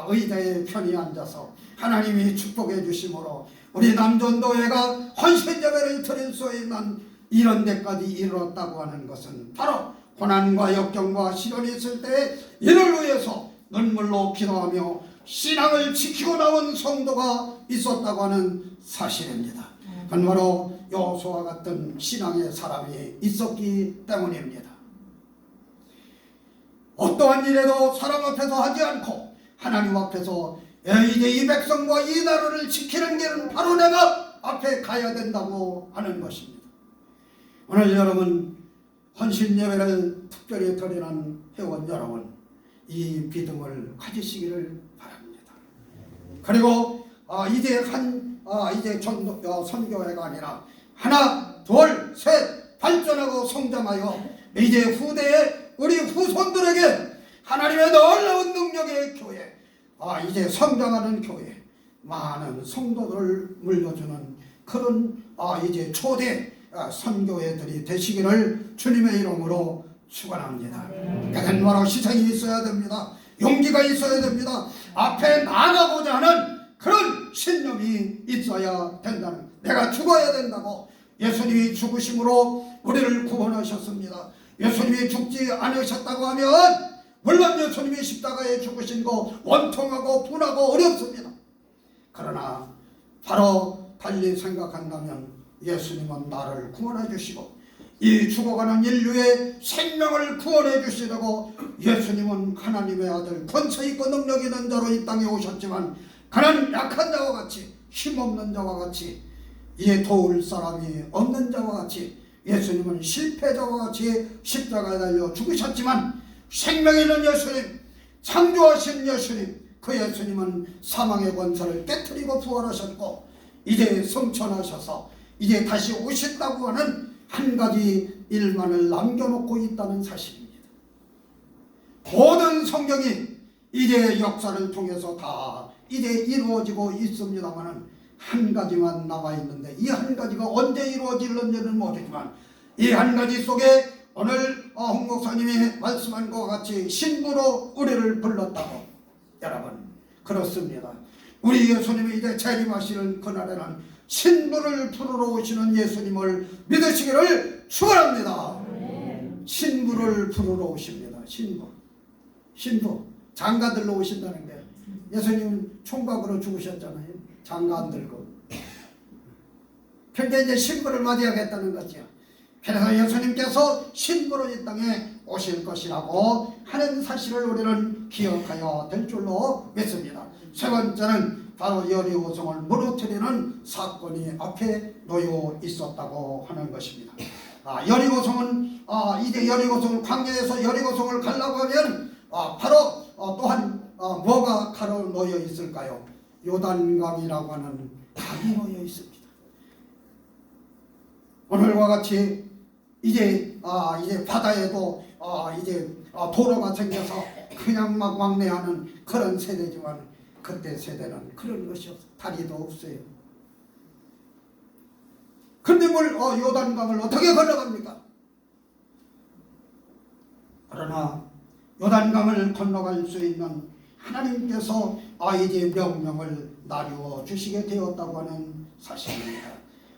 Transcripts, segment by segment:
의자에 편히 앉아서 하나님이 축복해 주심으로 우리 남전도회가 헌신예배를 드릴 수 있는 이런 데까지 이르렀다고 하는 것은 바로 고난과 역경과 시련이 있을 때 이를 위해서 눈물로 기도하며 신앙을 지키고 나온 성도가 있었다고 하는 사실입니다. 그건 바로 여호수아와 같은 신앙의 사람이 있었기 때문입니다. 어떠한 일에도 사람 앞에서 하지 않고 하나님 앞에서 이제 이 백성과 이 나라를 지키는 길은 바로 내가 앞에 가야 된다고 하는 것입니다. 오늘 여러분 헌신 예배를 특별히 드리는 회원 여러분, 이 믿음을 가지시기를 바랍니다. 그리고 이제 선교회가 아니라 하나, 둘, 셋 발전하고 성장하여 이제 후대에 우리 후손들에게 하나님의 놀라운 능력의 교회, 이제 성장하는 교회, 많은 성도들을 물려주는 그런 이제 초대 선교회들이 되시기를 주님의 이름으로 축원합니다. 그건 바로 시선이 있어야 됩니다. 용기가 있어야 됩니다. 앞에 나가고자 하는 그런 신념이 있어야 된다는, 내가 죽어야 된다고. 예수님이 죽으심으로 우리를 구원하셨습니다. 예수님이 죽지 않으셨다고 하면 물론 예수님이 십자가에 죽으신 거 원통하고 분하고 어렵습니다. 그러나 바로 달리 생각한다면 예수님은 나를 구원해 주시고 이 죽어가는 인류의 생명을 구원해 주시려고 예수님은 하나님의 아들, 권세 있고 능력 있는 자로 이 땅에 오셨지만 그는 약한 자와 같이, 힘없는 자와 같이, 이에 도울 사람이 없는 자와 같이, 예수님은 실패자와 같이 십자가에 달려 죽으셨지만 생명 있는 예수님, 창조하신 예수님, 그 예수님은 사망의 권세를 깨뜨리고 부활하셨고 이제 성천하셔서 이제 다시 오신다고 하는 한 가지 일만을 남겨놓고 있다는 사실입니다. 모든 성경이 이제 역사를 통해서 다 이제 이루어지고 있습니다만 한 가지만 남아 있는데 이 한 가지가 언제 이루어질는지는 모르지만 이 한 가지 속에 오늘 홍 목사님이 말씀한 것과 같이 신부로 우리를 불렀다고. 여러분 그렇습니다. 우리 예수님이 이제 재림하시는 그날에는 신부를 부르러 오시는 예수님을 믿으시기를 축원합니다. 신부를 부르러 오십니다. 신부 장가들로 오신다는 게, 예수님 총각으로 죽으셨잖아요. 장가 안 들고. 그런데 이제 신부를 맞이하겠다는 거죠. 그래서 예수님께서 신부로 이 땅에 오실 것이라고 하는 사실을 우리는 기억하여 될 줄로 믿습니다. 세 번째는 바로 여리고성을 무너뜨리는 사건이 앞에 놓여 있었다고 하는 것입니다. 여리고성은 이제 여리고성을, 광야에서 여리고성을 가려고 하면 바로 또한 뭐가 가로 놓여 있을까요? 요단강이라고 하는 강이 놓여 있습니다. 오늘과 같이 이제 바다에도 이제 도로가 생겨서 그냥 막 왕래하는 그런 세대지만 그때 세대는 그런 것이 없어요. 다리도 없어요. 근데 뭘 요단강을 어떻게 건너갑니까? 그러나 요단강을 건너갈 수 있는 하나님께서 이제 명령을 나누어 주시게 되었다고 하는 사실입니다.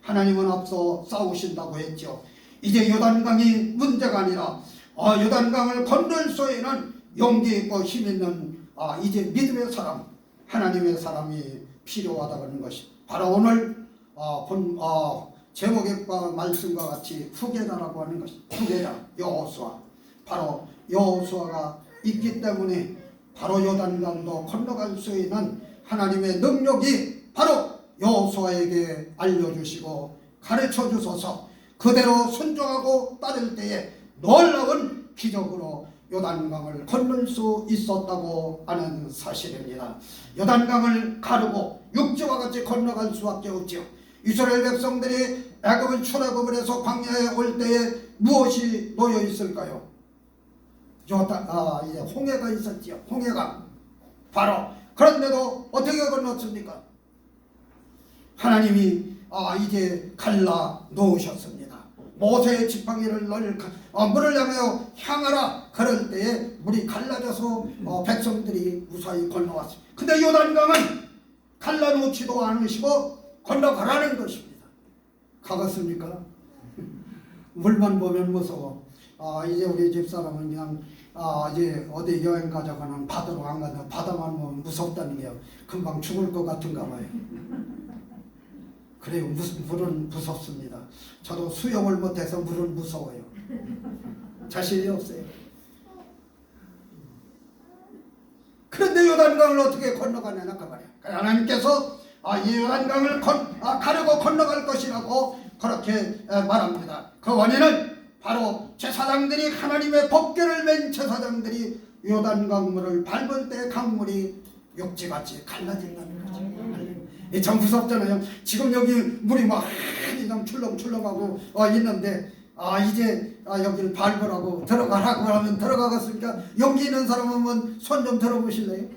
하나님은 앞서 싸우신다고 했죠. 이제 요단강이 문제가 아니라 요단강을 건널 수 있는 용기 있고 힘 있는 이제 믿음의 사람, 하나님의 사람이 필요하다는 것이 바로 오늘 제목의 말씀과 같이 후계자라고 하는 것이, 후계자 여호수아, 바로 여호수아가 있기 때문에 바로 요단강도 건너갈 수 있는 하나님의 능력이 바로 여호수아에게 알려주시고 가르쳐 주소서 그대로 순종하고 따를 때에 놀라운 기적으로 요단강을 건널 수 있었다고 하는 사실입니다. 요단강을 가르고 육지와 같이 건너갈 수밖에 없죠. 이스라엘 백성들이 애굽을 출애굽을 해서 광야에 올 때에 무엇이 놓여 있을까요? 이제 홍해가 있었지요. 홍해가 바로. 그런데도 어떻게 건넜습니까? 하나님이 이제 갈라 놓으셨습니다. 모세의 지팡이를 물을 향하여 향하라. 그럴 때에 물이 갈라져서 백성들이 무사히 건너왔습니다. 근데 요단강은 갈라놓지도 않으시고 건너가라는 것입니다. 가봤습니까? 물만 보면 무서워. 이제 우리 집사람은 그냥 이제 어디 여행 가자고는 바다로 안 간다. 바다만 보면 무섭다는 게요. 금방 죽을 것 같은가 봐요. 그래요. 물은 무섭습니다. 저도 수영을 못해서 물은 무서워요. 자신이 없어요. 그런데 요단강을 어떻게 건너가냐나 그 말이야. 하나님께서 이 요단강을 가르고 건너갈 것이라고 그렇게 말합니다. 그 원인은 바로 제사장들이 하나님의 법궤를 맨 제사장들이 요단강물을 밟을 때 강물이 육지같이 갈라진다는 거죠. 참 무섭잖아요. 지금 여기 물이 막 그냥 출렁출렁하고 있는데 이제 여기를 밟으라고 들어가라고 하면 들어가겠습니까? 용기 있는 사람 한번 손 좀 들어보실래요?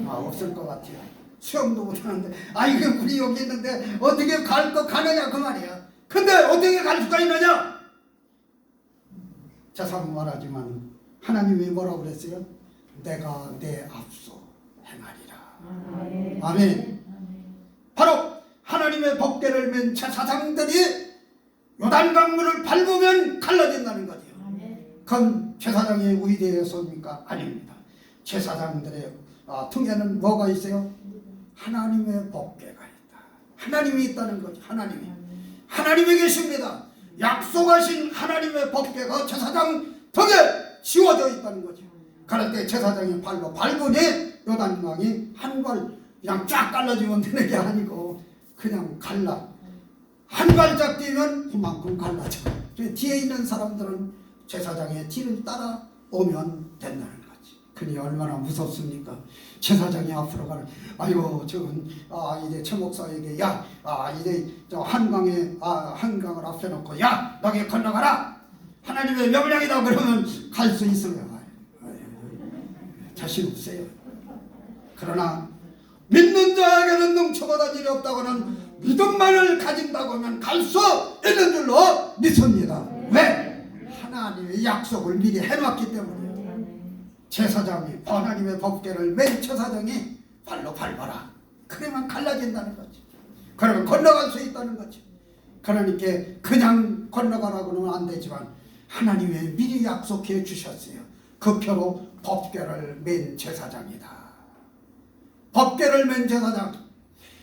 없을 것 같아요. 수영도 못하는데 이게 물이 여기 있는데 어떻게 가느냐 그 말이야. 근데 어떻게 갈 수가 있느냐? 자사고 말하지만 하나님이 뭐라고 그랬어요? 내가 내 앞서 행하리라. 아멘. 바로 하나님의 법궤를 맨 제사장들이 요단강물을 밟으면 갈라진다는 거죠. 그건 제사장의 위대해서입니까? 아닙니다. 제사장들의 등에는 뭐가 있어요? 하나님의 법궤가 있다. 하나님이 있다는 거죠. 하나님이 계십니다. 약속하신 하나님의 법궤가 제사장 등에 지워져 있다는 거죠. 그럴 때 제사장의 발로 밟으니 요단강이 한 발 그냥 쫙 갈라지면 되는 게 아니고 그냥 갈라. 한 발짝 뛰면 그만큼 갈라져. 뒤에 있는 사람들은 제사장의 뒤를 따라 오면 된다는 거지. 그니 얼마나 무섭습니까? 제사장이 앞으로 가는. 아이고 저건 이제 최 목사에게 이제 저 한강을 앞에 놓고 너기 건너가라. 하나님의 명령이다 그러면 갈 수 있어요. 자신 없어요. 그러나 믿는 자에게는 능처보다 일이 없다고는 믿음만을 가진다고 하면 갈 수 있는 줄로 믿습니다. 왜? 하나님의 약속을 미리 해놨기 때문이에요. 제사장이 하나님의 법궤를 맨 제사장이 발로 밟아라. 그러면 갈라진다는 거지. 그러면 건너갈 수 있다는 거지. 그러니까 그냥 건너가라고는 안 되지만 하나님의 미리 약속해 주셨어요. 그 표로 법궤를 맨 제사장이다. 법궤를 맨 제사장,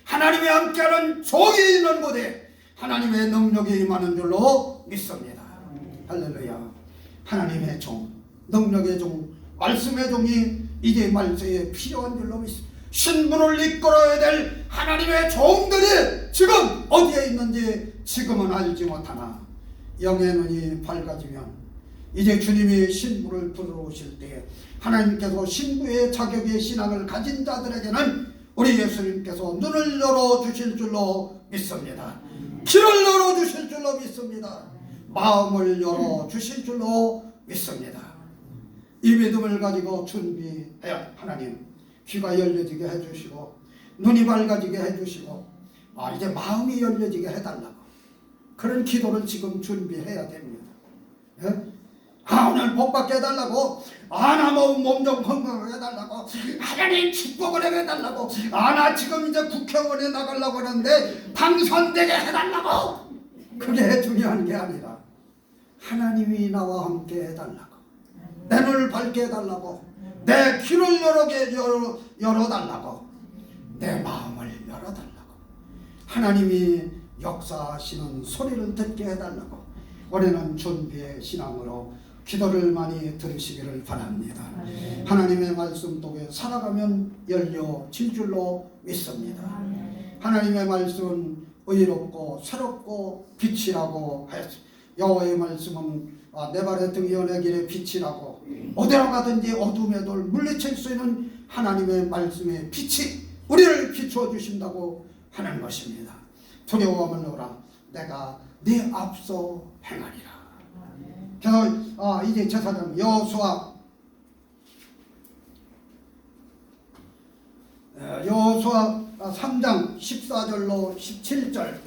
하나님의 함께하는 종이 있는 곳에 하나님의 능력이 임하는 줄로 믿습니다. 할렐루야. 하나님의 종, 능력의 종, 말씀의 종이 이제 말세에 필요한 줄로 믿습니다. 신분을 이끌어야 될 하나님의 종들이 지금 어디에 있는지 지금은 알지 못하나 영의 눈이 밝아지면 이제 주님이 신부를 부르실 때에 하나님께서 신부의 자격의 신앙을 가진 자들에게는 우리 예수님께서 눈을 열어주실 줄로 믿습니다. 귀를 열어주실 줄로 믿습니다. 마음을 열어주실 줄로 믿습니다. 이 믿음을 가지고 준비해야 하나님 귀가 열려지게 해주시고 눈이 밝아지게 해주시고 이제 마음이 열려지게 해달라고 그런 기도를 지금 준비해야 됩니다. 오늘 복받게 해달라고 나 몸 좀 건강하게 해달라고 하나님 축복을 해달라고 나 지금 이제 국회의원에 나가려고 하는데 당선되게 해달라고 그게 중요한 게 아니라 하나님이 나와 함께 해달라고 내 눈을 밝게 해달라고 내 귀를 열어달라고 내 마음을 열어달라고 하나님이 역사하시는 소리를 듣게 해달라고 우리는 준비의 신앙으로 기도를 많이 들으시기를 바랍니다. 하나님의 말씀 속에 살아가면 열려질 줄로 믿습니다. 하나님의 말씀은 의롭고 새롭고 빛이라고 하였습니다. 여호와의 말씀은 내 발의 등이여 내 길의 빛이라고 어디로 가든지 어둠에도 물리칠 수 있는 하나님의 말씀의 빛이 우리를 비추어 주신다고 하는 것입니다. 두려워 말라 내가 네 앞서 행하리라. 그래서 이제 제사장 여호수아 3장 14절로 17절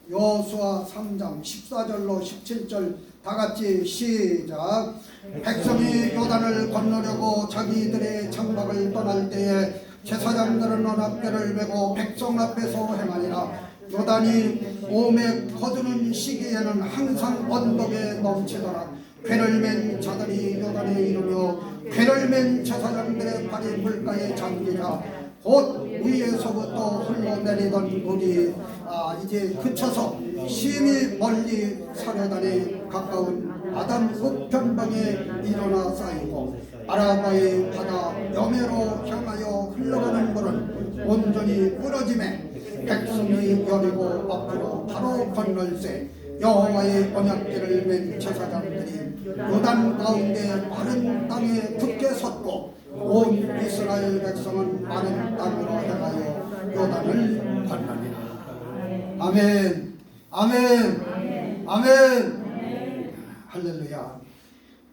여호수아 3장 14절로 17절 다같이 시작. 백성이 요단을 건너려고 자기들의 장막을 떠날 때에 제사장들은 언약궤를 메고 백성 앞에서 행하니라. 요단이 오매 거두는 시기에는 항상 언덕에 넘치더라. 궤를 맨 자들이 요단에 이르며 궤를 맨 제사장들의 발이 물가에 잠기자 곧 위에서부터 흘러내리던 물이 이제 그쳐서 심히 멀리 사려단에 가까운 아담 우편방에 일어나 쌓이고 아라바의 바다 여매로 향하여 흘러가는 물은 온전히 끊어짐에 백성이 여리고 앞으로 바로 건널세 여호와의 언약궤를 맨 제사장들이 요단 가운데 마른 땅에 굳게 섰고 온 이스라엘 백성은 마른 땅으로 향하여 요단을 건너니라. 아멘, 아멘, 아멘. 할렐루야.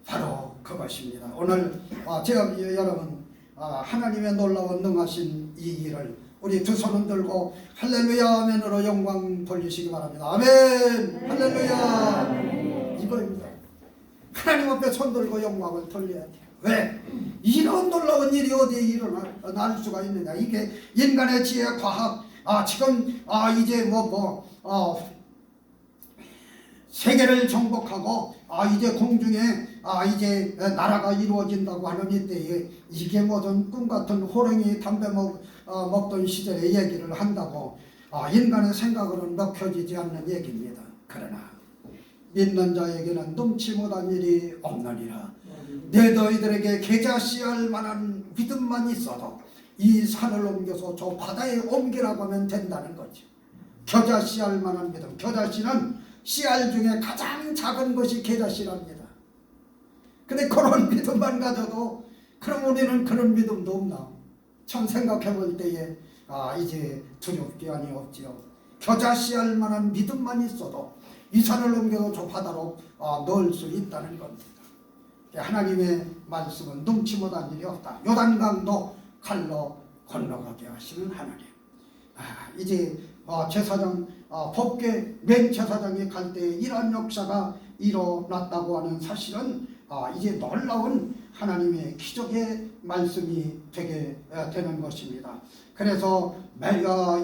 바로 그것입니다. 오늘 제가 여러분 하나님의 놀라운 능하신 이 일을 우리 두 손을 들고 할렐루야 아멘으로 영광 돌리시기 바랍니다. 아멘, 할렐루야. 이거입니다. 하나님 앞에 손 들고 영광을 돌려야 돼요. 왜? 이런 놀라운 일이 어디에 일어날 수가 있느냐. 이게 인간의 지혜, 과학, 지금 이제 세계를 정복하고 이제 공중에 이제 나라가 이루어진다고 하는 이때에 이게 무슨 꿈같은 호랭이 담배 먹던 시절의 얘기를 한다고 인간의 생각으로는 먹혀지지 않는 얘기입니다. 그러나 믿는 자에게는 num치 못한 일이 없느니라. 내 너희들에게 계자씨할 만한 믿음만 있어도 이 산을 옮겨서 저 바다에 옮기라고 하면 된다는 거죠. 겨자씨할 만한 믿음. 겨자씨는 씨알 중에 가장 작은 것이 계자씨랍니다. 근데 그런 믿음만 가져도 그럼 우리는 그런 믿음도 없나? 참 생각해 볼 때에 이제 두렵게 아니 없지요. 겨자씨할 만한 믿음만 있어도 이 산을 옮겨서 저 바다로 넣을 수 있다는 겁니다. 하나님의 말씀은 num치 못한 일이 없다. 요단강도 칼로 건너가게 하시는 하나님. 이제 제사장 법궤 맨 제사장이 갈 때 이러한 역사가 일어났다고 하는 사실은 이제 놀라운 하나님의 기적의 말씀이 되게 되는 것입니다. 그래서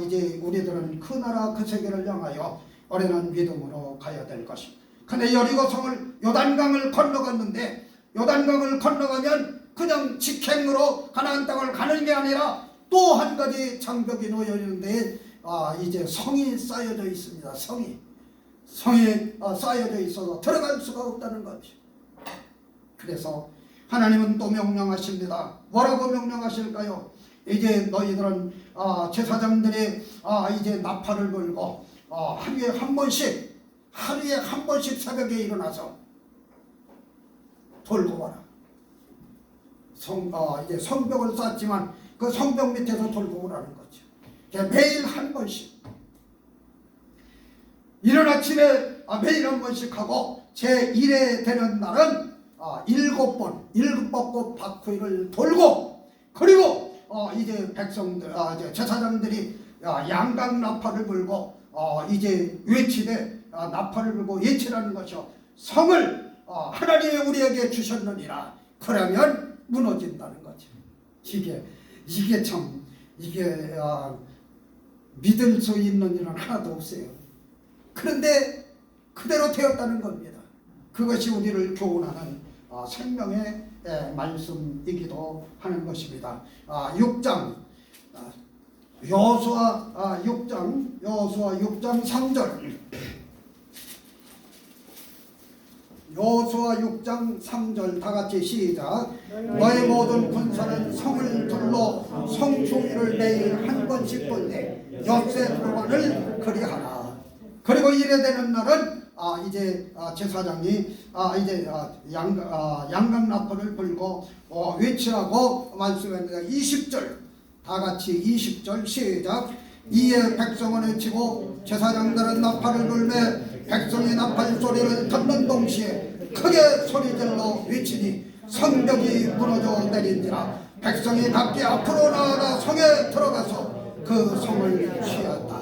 이제 우리들은 그 나라 그 세계를 향하여 어린한 믿음으로 가야 될 것입니다. 근데 여리고성을 요단강을 건너갔는데 요단강을 건너가면 그냥 직행으로 가나안 땅을 가는 게 아니라 또 한 가지 장벽이 놓여 있는데 이제 성이 쌓여져 있습니다. 성이 쌓여져 있어서 들어갈 수가 없다는 거죠. 그래서 하나님은 또 명령하십니다. 뭐라고 명령하실까요? 이제 너희들은 제사장들이 이제 나팔을 불고 하루에 한 번씩 새벽에 일어나서 돌고 와라. 이제 성벽을 쌓지만 그 성벽 밑에서 돌고 오라는 거죠. 매일 한 번씩. 이른 아침에 매일 한 번씩 하고 제1회 되는 날은 7번 바퀴를 돌고 그리고 이제 백성들 이제 제사장들이 양각 나팔을 불고 이제 외치되 나팔을 불고 외치라는 것이요. 성을 하나님이 우리에게 주셨느니라. 그러면 무너진다는 거죠. 이게 참 믿을 수 있는 일은 하나도 없어요. 그런데 그대로 되었다는 겁니다. 그것이 우리를 교훈하는 생명의 말씀이기도 하는 것입니다. 6장 여호수아 6장 3절 여호수아 6장 3절 다같이 시작. 너의 모든 군사는 성을 둘러 성중위를 매일 한 번씩 돌되 엿새 동안을 그리하라. 그리고 이래 되는 날은 이제 제사장이 이제 양각 나팔을 불고 외치라고 말씀합니다. 20절 다같이 20절 시작. 이에 백성은 외치고 제사장들은 나팔을 불매 백성이 나팔 소리를 듣는 동시에 크게 소리질러 외치니 성벽이 무너져 내린지라. 백성이 각기 앞으로 나아가 성에 들어가서 그 성을 취하였다.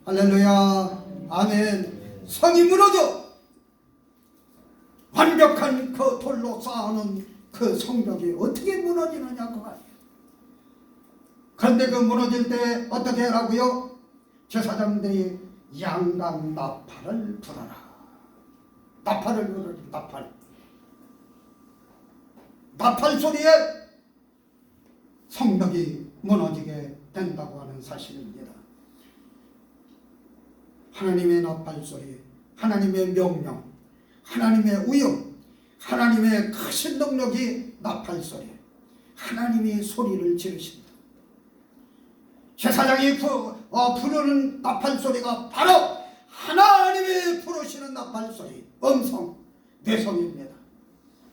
할렐루야. 아멘. 성이 무너져 완벽한 그 돌로 쌓아놓은 그 성벽이 어떻게 무너지느냐 그 말이에요. 그런데 그 무너질 때 어떻게 하라고요? 제사장들이 양강 나팔을 불어라. 나팔을 불어라. 나팔 소리에 성벽이 무너지게 된다고 하는 사실입니다. 하나님의 나팔 소리, 하나님의 명령, 하나님의 위엄, 하나님의 크신 능력이 나팔 소리, 하나님이 소리를 지르신다. 제사장이 부르는 나팔 소리가 바로 하나님이 부르시는 나팔 소리, 음성, 뇌성입니다.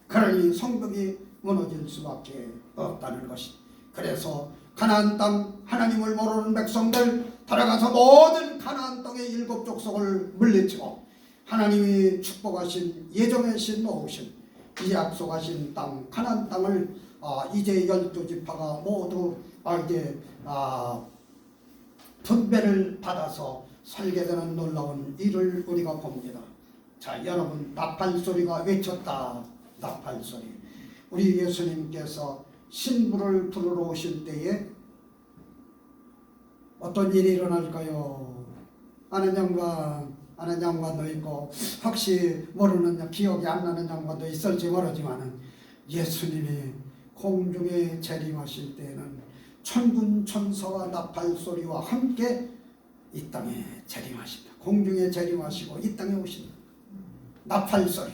그러니 성벽이 무너질 수밖에 없다는 것이. 그래서 가나안 땅 하나님을 모르는 백성들 들어가서 모든 가나안 땅의 7 족속을 물리치고 하나님이 축복하신 예정하신 놓으신 이 약속하신 땅 가나안 땅을 이제 12지파가 모두 이제 분배를 받아서 살게 되는 놀라운 일을 우리가 봅니다. 자, 여러분, 나팔 소리가 외쳤다. 나팔 소리. 우리 예수님께서 신부를 부르러 오실 때에 어떤 일이 일어날까요? 아는 양반도 있고 혹시 모르는 기억이 안 나는 양반도 있을지 모르지만 예수님이 공중에 재림하실 때에는 천군 천사와 나팔 소리와 함께 이 땅에 재림하신다. 공중에 재림하시고 이 땅에 오신다. 나팔 소리,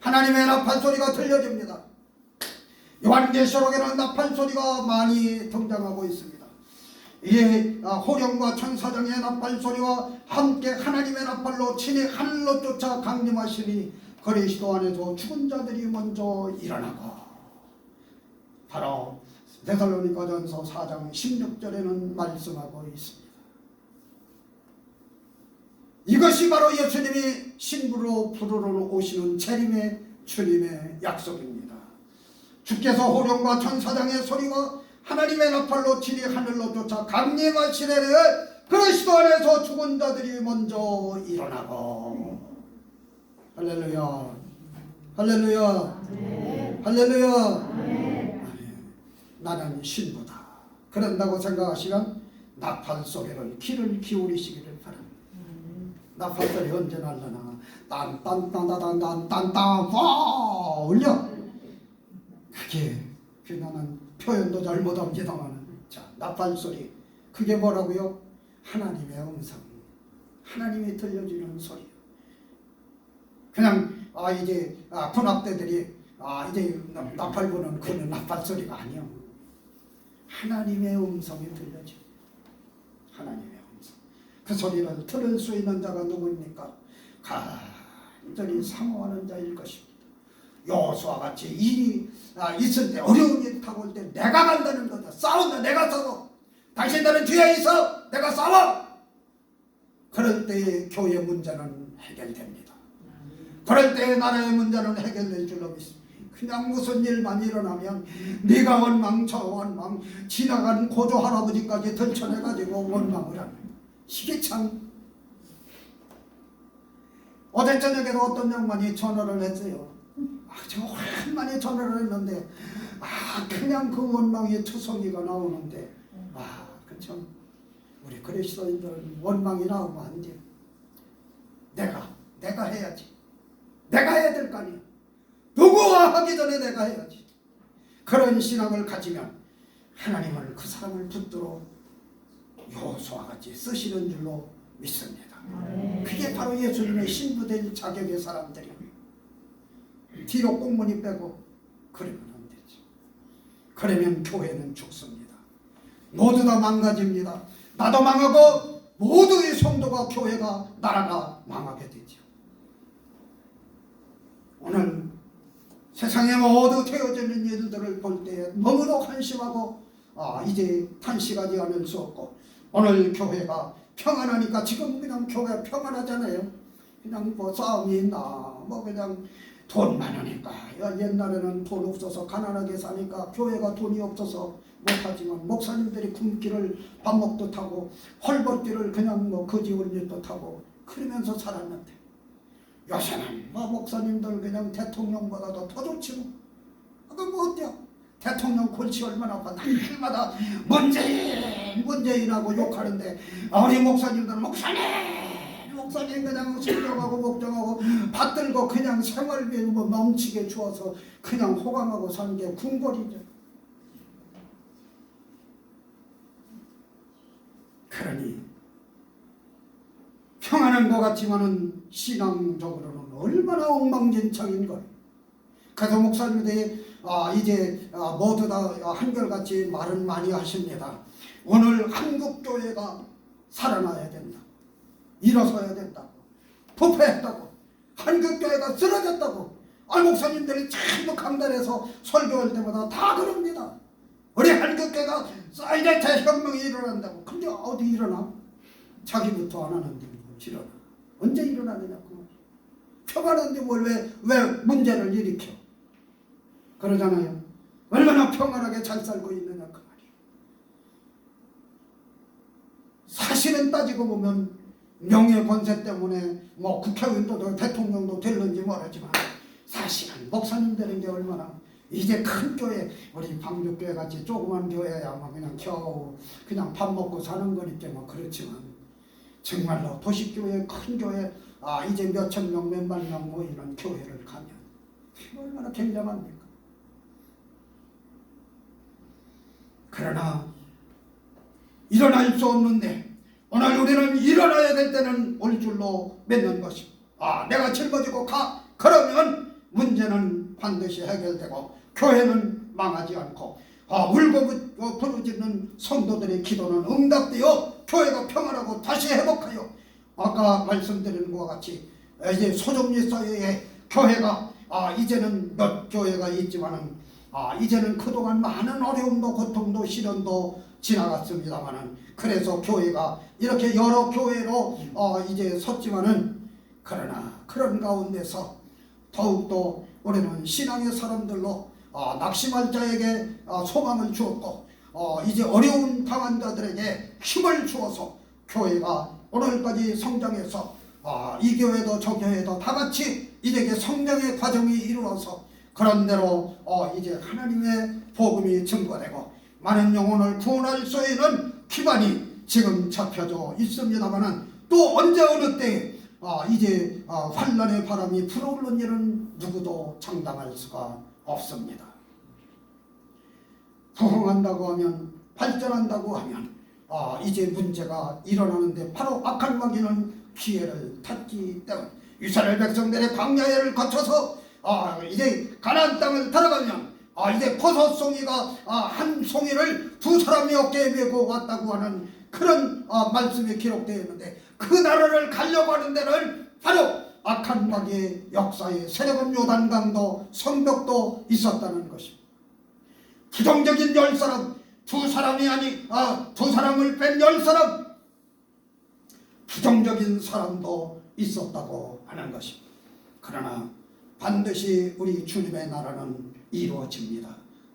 하나님의 나팔 소리가 들려집니다. 요한계시록에는 나팔 소리가 많이 등장하고 있습니다. 이 호령과 천사장의 나팔 소리와 함께 하나님의 나팔로 친히 하늘로 쫓아 강림하시니 그리스도 안에서 죽은 자들이 먼저 일어나고, 바로 데살로니가전서 4장 16절에는 말씀하고 있습니다. 이것이 바로 예수님이 신부로 부르러 오시는 재림의 주님의 약속입니다. 주께서 호령과 천사장의 소리와 하나님의 나팔로 친히 하늘로 쫓아 강림하시려는 그리스도 안에서 죽은 자들이 먼저 일어나고. 할렐루야, 할렐루야, 할렐루야. 아멘. 나는 신부다. 그런다고 생각하시면 나팔 소리를 귀를 기울이시기를 바랍니다. 나팔 소리 언제 날려나? 딴딴딴딴딴딴딴 와 울려. 그게 나는 표현도 잘 못합니다만, 자, 나팔 소리, 그게 뭐라고요? 하나님의 음성, 하나님이 들려주는 소리. 그냥 이제 군악대들이 이제 나팔 부는 그런 나팔 소리가 아니요. 하나님의 음성이 들려져. 하나님의 음성. 그 소리를 들을 수 있는 자가 누구입니까? 간절히 사모하는 자일 것입니다. 여호수아 같이 일이 있을 때, 어려운 일이 타고 올 때 내가 간다는 거다. 싸운다. 내가 싸워. 당신들은 뒤에 있어. 내가 싸워. 그럴 때의 교회 문제는 해결됩니다. 그럴 때의 나라의 문제는 해결될 줄로 믿습니다. 그냥 무슨 일만 일어나면 네가 원망 저 원망, 지나간 고조 할아버지까지 들춰내가지고 원망을 하는, 이게 참. 어제 저녁에도 어떤 양반이 전화를 했어요. 저 오랜만에 전화를 했는데 그냥 그 원망의 투성이가 나오는데 그참 우리 그리스도인들은 원망이 나오면 안 돼요. 내가 해야지. 내가 해야 될 거 아니야. 누구와 하기 전에 내가 해야지. 그런 신앙을 가지면 하나님은 그 사람을 붙들어 여호수아 같이 쓰시는 줄로 믿습니다. 그게 바로 예수님의 신부될 자격의 사람들이에요. 뒤로 꽁무니 빼고 그러면 안 되죠. 그러면 교회는 죽습니다. 모두 다 망가집니다. 나도 망하고 모두의 성도가, 교회가, 나라가 망하게 되죠. 오늘 세상에 모두 되어지는 일들을 볼 때 너무도 한심하고 이제 탄식하지 않을 수 없고, 오늘 교회가 평안하니까, 지금 그냥 교회가 평안하잖아요. 그냥 뭐 싸움이 있나, 뭐 그냥 돈 많으니까. 옛날에는 돈 없어서 가난하게 사니까 교회가 돈이 없어서 못하지만, 목사님들이 굶기를 밥 먹듯 하고 헐벗기를 그냥 뭐 거지 울듯 하고 그러면서 살았는데 요새는 뭐 목사님들 그냥 대통령보다도 더 좋지 뭐. 뭐 어때요? 대통령 골치 얼마나 아파. 날마다 문재인하고 욕하는데 우리 목사님들은 목사님 그냥 설교하고 목정하고 받들고 그냥 생활비 뭐 넘치게 주어서 그냥 호강하고 사는 게 궁궐이죠. 그러니 평안한 것 같지만은 신앙적으로는 얼마나 엉망진창인 걸. 그래서 목사님들이 이제 모두 다 한결같이 말은 많이 하십니다. 오늘 한국교회가 살아나야 된다. 일어서야 된다고. 부패했다고. 한국교회가 쓰러졌다고. 목사님들이 전부 강단에서 설교할 때마다 다 그럽니다. 우리 한국교회가 이제 대혁명이 일어난다고. 근데 어디 일어나? 자기부터 안 하는데 일어나. 언제 일어나느냐고. 평안한데 뭘 왜 문제를 일으켜? 그러잖아요. 얼마나 평안하게 잘 살고 있느냐 그 말이에요. 사실은 따지고 보면 명예 권세 때문에 뭐 국회의원도 대통령도 될는지 모르지만 사실은 목사님들인 게 얼마나 이제 큰 교회 우리 방주교회 같이 조그만 교회야 뭐 그냥 겨우 그냥 밥 먹고 사는 거니까 뭐 그렇지만 정말로 도시교회 큰 교회 이제 몇천 명 몇만 명 모이는 교회를 가면 얼마나 굉장합니까? 그러나 일어날 수 없는데 오늘 우리는 일어나야 될 때는 올 줄로 믿는 것입니다. 내가 짊어지고 가 그러면 문제는 반드시 해결되고 교회는 망하지 않고 울고 부르짖는 성도들의 기도는 응답되어 교회가 평안하고 다시 회복하여 아까 말씀드린 것과 같이 이제 소정리 사회에 교회가 이제는 몇 교회가 있지만은 이제는 그동안 많은 어려움도 고통도 시련도 지나갔습니다만은 그래서 교회가 이렇게 여러 교회로 이제 섰지만은 그러나 그런 가운데서 더욱더 우리는 신앙의 사람들로 낙심할 자에게 소망을 주었고 이제 어려운 당한 자들에게 힘을 주어서 교회가 오늘까지 성장해서 이 교회도 저 교회도 다 같이 이렇게 성장의 과정이 이루어서 그런 대로 이제 하나님의 복음이 증거되고 많은 영혼을 구원할 수 있는 기반이 지금 잡혀져 있습니다만은 또 언제 어느 때 이제 환란의 바람이 불어오는 일은 누구도 장담할 수가 없습니다. 부흥한다고 하면 발전한다고 하면 이제 문제가 일어나는데 바로 악한 마귀는 기회를 탔기 때문에 이스라엘 백성들의 광야를 거쳐서 이제 가나안 땅을 들어가면 이제 버섯송이가 한 송이를 두 사람이 어깨에 메고 왔다고 하는 그런 말씀이 기록되어 있는데 그 나라를 가려고 하는 데는 바로 악한 마귀의 역사에 세력은 요단강도 성벽도 있었다는 것입니다. 부정적인 10사람 두 사람이 두 사람을 뺀 10사람 부정적인 사람도 있었다고 하는 것입니다. 그러나 반드시 우리 주님의 나라는 이루어집니다.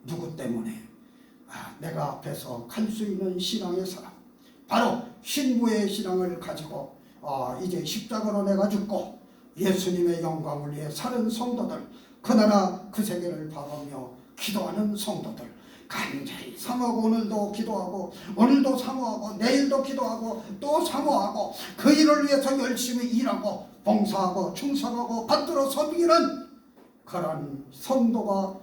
누구 때문에? 내가 앞에서 갈 수 있는 신앙의 사람 바로 신부의 신앙을 가지고 이제 십자가로 내가 죽고 예수님의 영광을 위해 사는 성도들 그 나라 그 세계를 바라며 기도하는 성도들 간절히 사모하고 오늘도 기도하고 오늘도 사모하고 내일도 기도하고 또 사모하고 그 일을 위해서 열심히 일하고 봉사하고 충성하고 받들어 섬기는 그런 성도가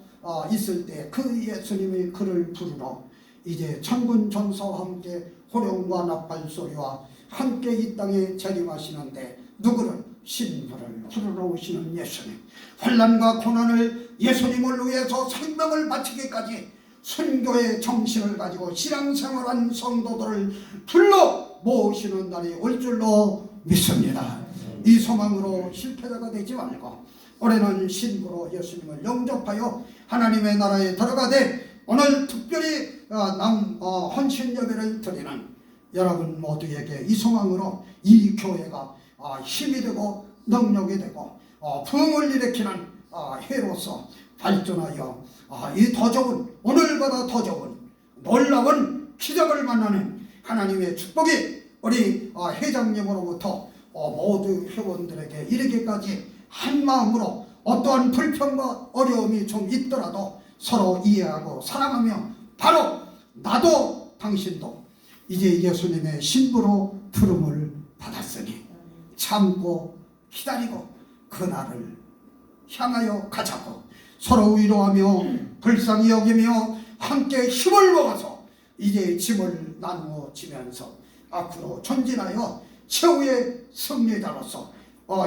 있을 때 그 예수님이 그를 부르러 이제 천군 천사와 함께 호령과 나팔소리와 함께 이 땅에 재림하시는데 누구를? 신부를 부르러 오시는 예수님. 환난과 고난을 예수님을 위해서 생명을 바치기까지 순교의 정신을 가지고 신앙생활한 성도들을 불러 모으시는 날이 올 줄로 믿습니다. 이 소망으로 실패자가 되지 말고 올해는 신부로 예수님을 영접하여 하나님의 나라에 들어가되 오늘 특별히 헌신 예배를 드리는 여러분 모두에게 이 소망으로 이 교회가 힘이 되고 능력이 되고 부흥을 일으키는 해로서 발전하여 이 더 좋은 오늘보다 더 좋은 놀라운 기적을 만나는 하나님의 축복이 우리 회장님으로부터 모두 회원들에게 이르기까지 한 마음으로 어떠한 불평과 어려움이 좀 있더라도 서로 이해하고 사랑하며 바로 나도 당신도 이제 예수님의 신부로 부름을 받았으니 참고 기다리고 그날을 향하여 가자고 서로 위로하며 불쌍히 여기며 함께 힘을 모아서 이제 짐을 나누어 지면서 앞으로 전진하여 최후의 승리자로서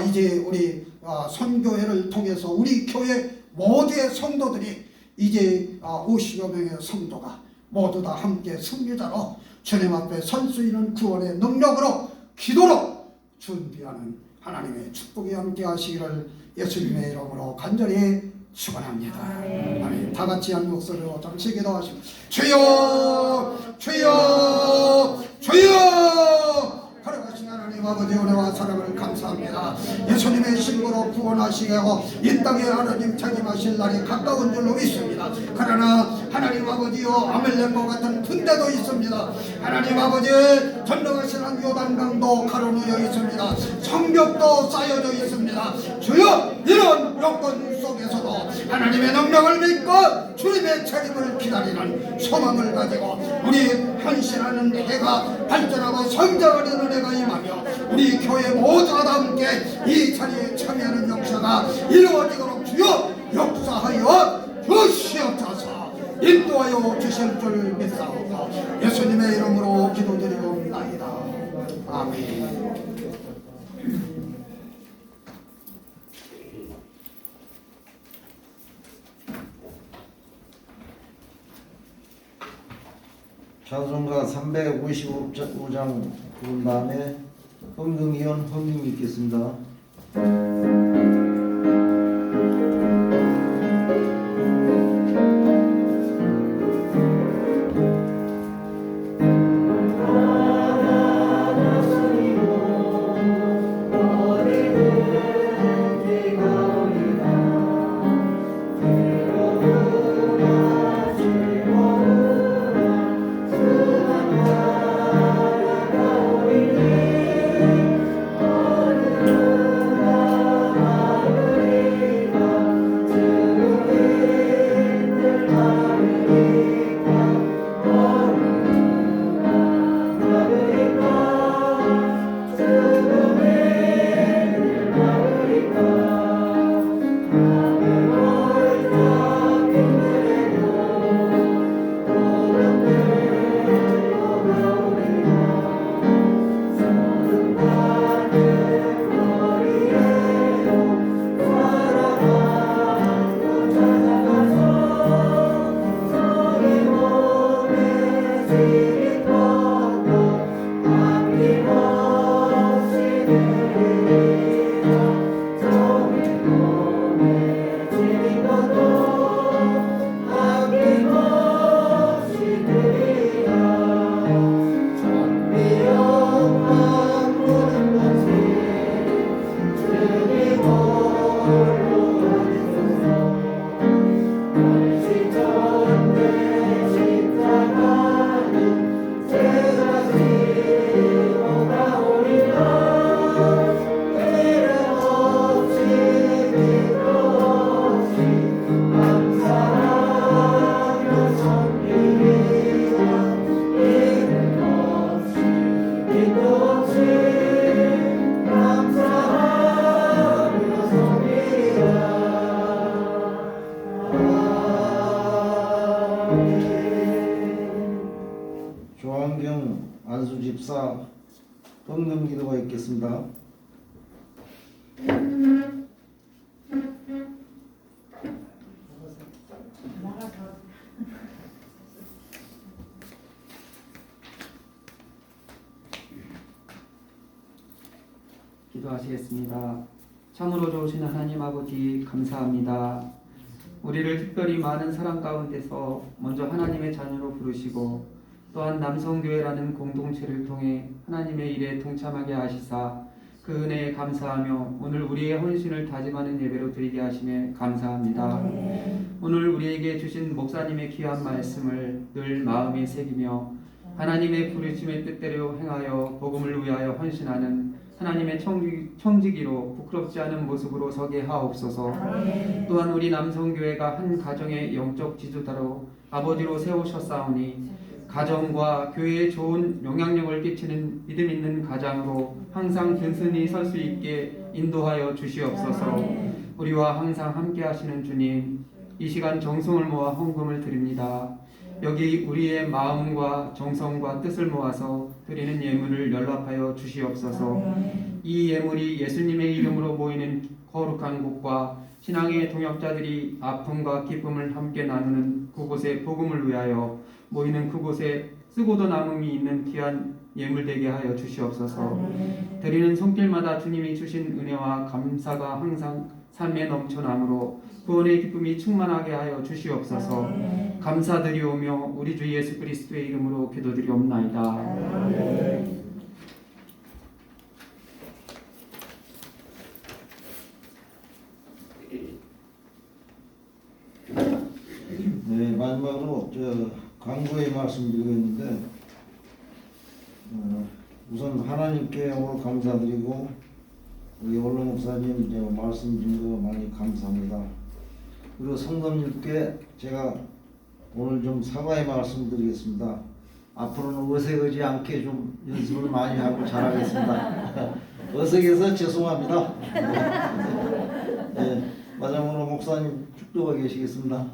이제 우리 선교회를 통해서 우리 교회 모두의 성도들이 이제 50여 명의 성도가 모두 다 함께 승리자로 주님 앞에 설 수 있는 구원의 능력으로 기도로 준비하는 하나님의 축복이 함께 하시기를 예수님의 이름으로 간절히 축원합니다. 아멘. 다 같이 한 목소리로 잠시 기도하시고 주여 주여 주여 걸어가신 하나님 아버지 은혜와 사랑을 감사합니다. 예수님의 신부로 구원하시게 하고 이 땅에 하나님 자임하실 날이 가까운 줄로 믿습니다. 그러나 하나님 아버지요 아멜렉과 같은 군대도 있습니다. 하나님 아버지 전능하신 요단강도 가로누여 있습니다. 성벽도 쌓여져 있습니다. 주여 이런 여건 속에서도 하나님의 능력을 믿고 주님의 책임을 기다리는 소망을 가지고 우리 헌신하는 해가 발전하고 성장하는 은혜가 임하며 우리 교회 모두가 다 함께 이 자리에 참여하는 역사가 이루어지도록 주여 역사하여 주시옵소서. 인도하여 주실 줄 믿사오고 예수님의 이름으로 기도드리옵나이다. 아멘. 찬송가 355장 부른 다음에 헌금위원 헌금이 있겠습니다. 조한경 안수집사 헌금 기도가 있겠습니다. 기도하시겠습니다. 참으로 좋으신 하나님 아버지 감사합니다. 우리를 특별히 많은 사랑 가운데서 먼저 하나님의 자녀로 부르시고 또한 남성교회라는 공동체를 통해 하나님의 일에 동참하게 하시사 그 은혜에 감사하며 오늘 우리의 헌신을 다짐하는 예배로 드리게 하심에 감사합니다. 오늘 우리에게 주신 목사님의 귀한 말씀을 늘 마음에 새기며 하나님의 부르심의 뜻대로 행하여 복음을 위하여 헌신하는 하나님의 청지기로 부끄럽지 않은 모습으로 서게 하옵소서. 또한 우리 남성교회가 한 가정의 영적 지도자로 아버지로 세우셨사오니 가정과 교회에 좋은 영향력을 끼치는 믿음 있는 가장으로 항상 든든히 설 수 있게 인도하여 주시옵소서. 우리와 항상 함께 하시는 주님, 이 시간 정성을 모아 헌금을 드립니다. 여기 우리의 마음과 정성과 뜻을 모아서 드리는 예물을 연락하여 주시옵소서. 이 예물이 예수님의 이름으로 모이는 거룩한 곳과 신앙의 동역자들이 아픔과 기쁨을 함께 나누는 그곳의 복음을 위하여 모이는 그곳에 쓰고도 남음이 있는 귀한 예물 되게 하여 주시옵소서. 드리는 손길마다 주님이 주신 은혜와 감사가 항상 삶에 넘쳐나므로 구원의 기쁨이 충만하게 하여 주시옵소서. 감사드리오며 우리 주 예수 그리스도의 이름으로 기도드리옵나이다. 네, 마지막으로 강구의 말씀드리겠는데 우선 하나님께 오늘 감사드리고 우리 원로 목사님 이제 말씀 준 거 많이 감사합니다. 그리고 성도님께 제가 오늘 좀 사과의 말씀드리겠습니다. 앞으로는 어색하지 않게 좀 연습을 많이 하고 잘하겠습니다. 어색해서 죄송합니다. 네, 마지막으로 목사님 축도가 계시겠습니다.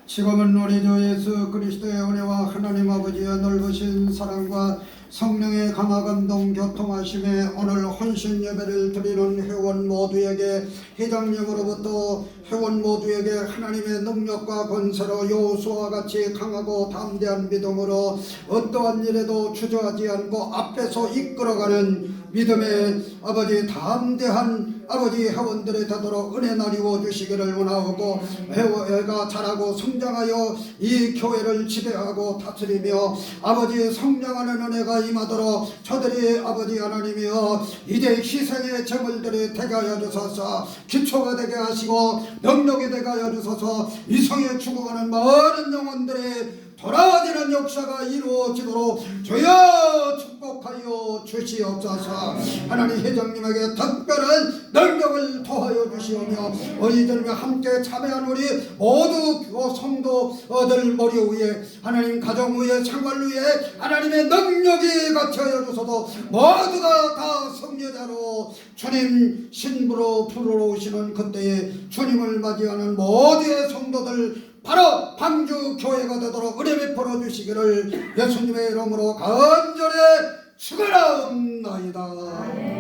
지금은 우리 주 예수 그리스도의 은혜와 하나님 아버지의 넓으신 사랑과 성령의 강화감동 교통하심에 오늘 헌신 예배를 드리는 회원 모두에게 회장님으로부터 회원 모두에게 하나님의 능력과 권세로 여호수아와 같이 강하고 담대한 믿음으로 어떠한 일에도 주저하지 않고 앞에서 이끌어가는 믿음의 아버지 담대한 아버지 회원들이 되도록 은혜 나리워 주시기를 원하고 회가 자라고 성장하여 이 교회를 지배하고 다스리며 아버지 성장하는 은혜가 임하도록 저들이 아버지 하나님이여 이제 희생의 제물들이 되게 하여 주소서. 기초가 되게 하시고 능력이 되게 하여 주소서. 이성에 죽어가는 많은 영혼들이 돌아지는 역사가 이루어지도록 주여 축복하여 주시옵소서. 하나님 회장님에게 특별한 능력을 더하여 주시오며 이들과 함께 참여한 우리 모두 성도들 머리 위에 하나님 가정 위에 생활 위에 하나님의 능력이 같이하여 주소서. 모두가 다 성녀자로 주님 신부로 부르러 오시는 그때에 주님을 맞이하는 모두의 성도들 바로 방주 교회가 되도록 은혜 베풀어 주시기를 예수님의 이름으로 간절히 축원하옵나이다.